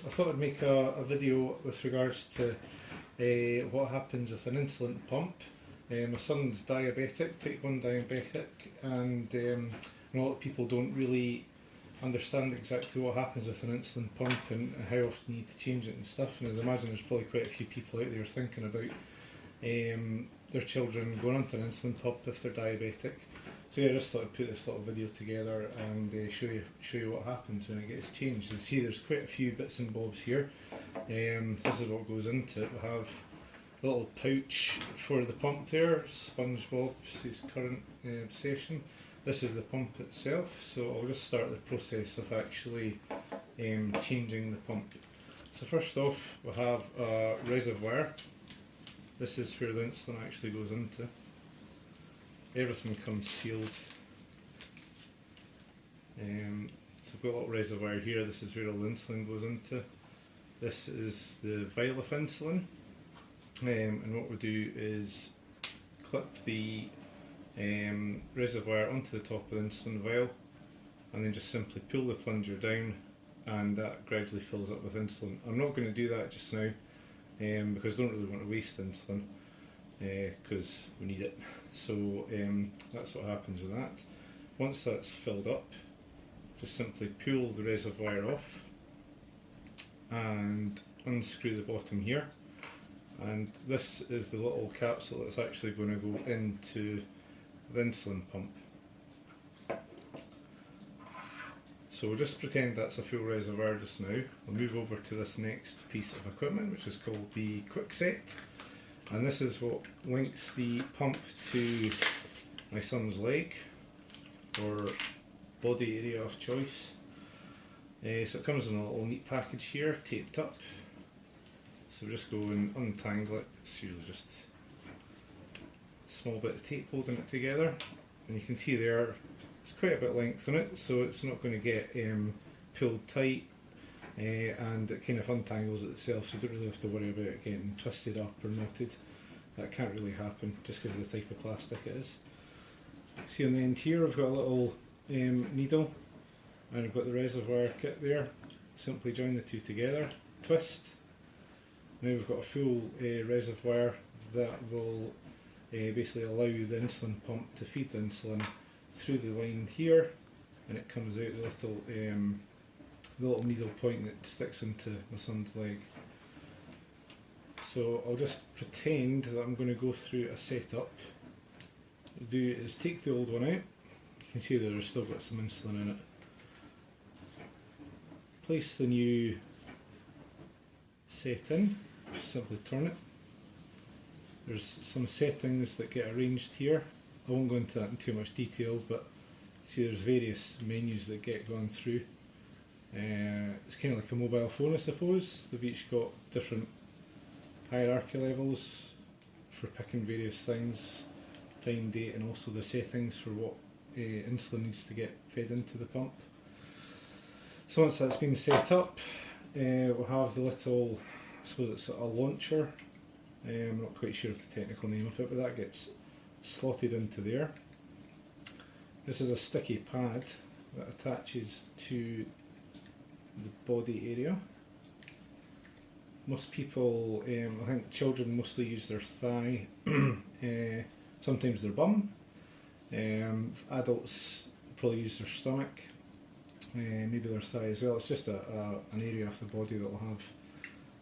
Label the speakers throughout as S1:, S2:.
S1: I thought I'd make a video with regards to what happens with an insulin pump. My son's diabetic, type 1 diabetic, and a lot of people don't really understand exactly what happens with an insulin pump and how often you need to change it and stuff. And I imagine there's probably quite a few people out there thinking about their children going onto an insulin pump if they're diabetic. So yeah, I just thought I'd put this little video together and show you what happens when it gets changed. You see there's quite a few bits and bobs here. This is what goes into it. We have a little pouch for the pump there, SpongeBob's his current obsession. This is the pump itself, so I'll just start the process of actually changing the pump. So first off we have a reservoir. This is where the insulin actually goes into. Everything comes sealed. So I've got a little reservoir here. This is where all the insulin goes into. This is the vial of insulin, and what we do is clip the reservoir onto the top of the insulin vial and then just simply pull the plunger down, and that gradually fills up with insulin. I'm not going to do that just now because I don't really want to waste insulin because we need it. So that's what happens with that. Once that's filled up, just simply pull the reservoir off and unscrew the bottom here, and this is the little capsule that's actually going to go into the insulin pump. So we'll just pretend that's a full reservoir just now. We'll move over to this next piece of equipment, which is called the quick set, and this is what links the pump to my son's leg or body area of choice. So it comes in a little neat package here, taped up. So we just go and untangle it. It's usually just a small bit of tape holding it together, and you can see there it's quite a bit of length on it, so it's not going to get pulled tight, and it kind of untangles it itself, so you don't really have to worry about it getting twisted up or knotted. That can't really happen just because of the type of plastic it is. See on the end here I've got a little needle, and I've got the reservoir kit there. Simply join the two together, twist. Now we've got a full reservoir that will basically allow the insulin pump to feed the insulin through the line here, and it comes out the little needle point that sticks into my son's leg. So I'll just pretend that I'm going to go through a setup. What I'll do is take the old one out. You can see that there's still got some insulin in it. Place the new set in, just simply turn it. There's some settings that get arranged here. I won't go into that in too much detail, but see there's various menus that get gone through. It's kind of like a mobile phone, I suppose. They've each got different hierarchy levels for picking various things, time, date, and also the settings for what insulin needs to get fed into the pump. So once that's been set up, we'll have the little, I suppose it's a launcher. I'm not quite sure of the technical name of it, but that gets slotted into there. This is a sticky pad that attaches to the body area. Most people, I think children mostly use their thigh, sometimes their bum. Adults probably use their stomach, maybe their thigh as well. It's just an area of the body that will have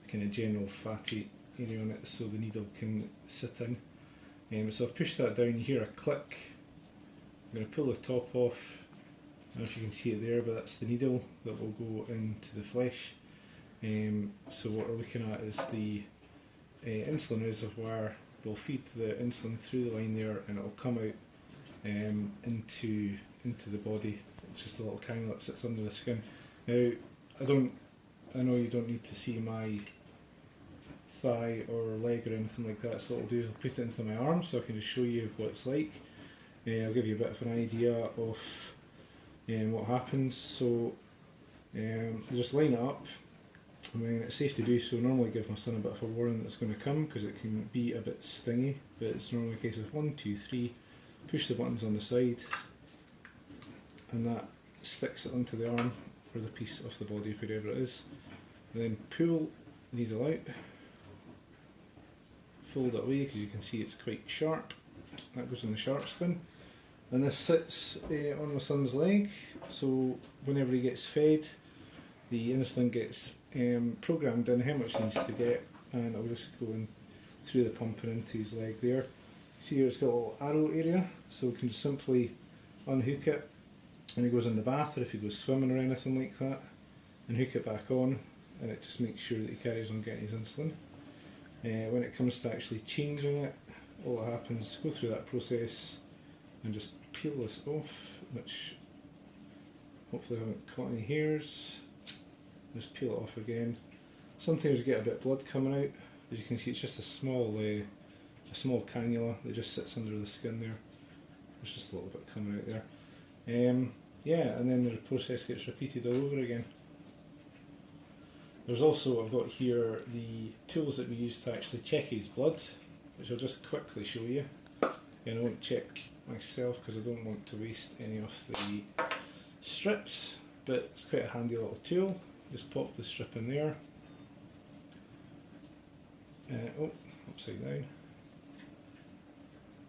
S1: a kind of general fatty area on it, so the needle can sit in. So I've pushed that down. You hear a click. I'm going to pull the top off. I don't know if you can see it there, but that's the needle that will go into the flesh. So what we're looking at is the insulin reservoir will feed the insulin through the line there, and it will come out into the body. It's just a little cannula that sits under the skin. Now I know you don't need to see my thigh or leg or anything like that, so what I'll do is I'll put it into my arm so I can just show you what it's like. I'll give you a bit of an idea of what happens. So just line it up. I mean, it's safe to do so. Normally give my son a bit of a warning that it's going to come because it can be a bit stingy, but it's normally a case of 1, 2, 3, push the buttons on the side, and that sticks it onto the arm or the piece of the body, wherever it is. then pull the needle out, fold it away because you can see it's quite sharp. That goes in the sharp spin. And this sits on my son's leg, so whenever he gets fed, the insulin gets programmed in how much he needs to get, and it'll just go in through the pump and into his leg there. See here it's got a little arrow area, so we can just simply unhook it when he goes in the bath, or if he goes swimming or anything like that, and hook it back on, and it just makes sure that he carries on getting his insulin. When it comes to actually changing it, all that happens is go through that process and just peel this off, which hopefully I haven't caught any hairs. Just peel it off again. Sometimes you get a bit of blood coming out. As you can see, it's just a small cannula that just sits under the skin there. There's just a little bit coming out there. Yeah, and then the process gets repeated all over again. There's also, I've got here the tools that we use to actually check his blood, which I'll just quickly show you. And I won't check myself because I don't want to waste any of the strips, but it's quite a handy little tool. Just pop the strip in there. Oh, upside down.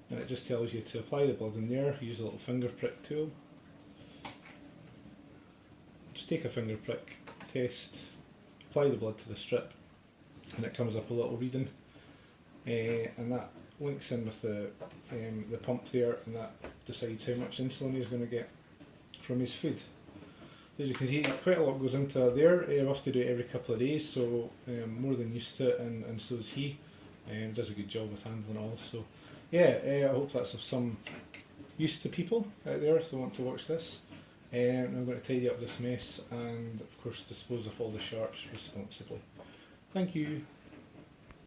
S1: And it just tells you to apply the blood in there. Use a little finger prick tool. Just take a finger prick test, apply the blood to the strip, and it comes up a little reading. And that links in with the pump there, and that decides how much insulin he's going to get from his food. As you can see, quite a lot goes into there. I have to do it every couple of days, so more than used to it, and so is he. Does a good job with handling it all. So yeah, I hope that's of some use to people out there if they want to watch this. I'm going to tidy up this mess and of course dispose of all the sharps responsibly. Thank you.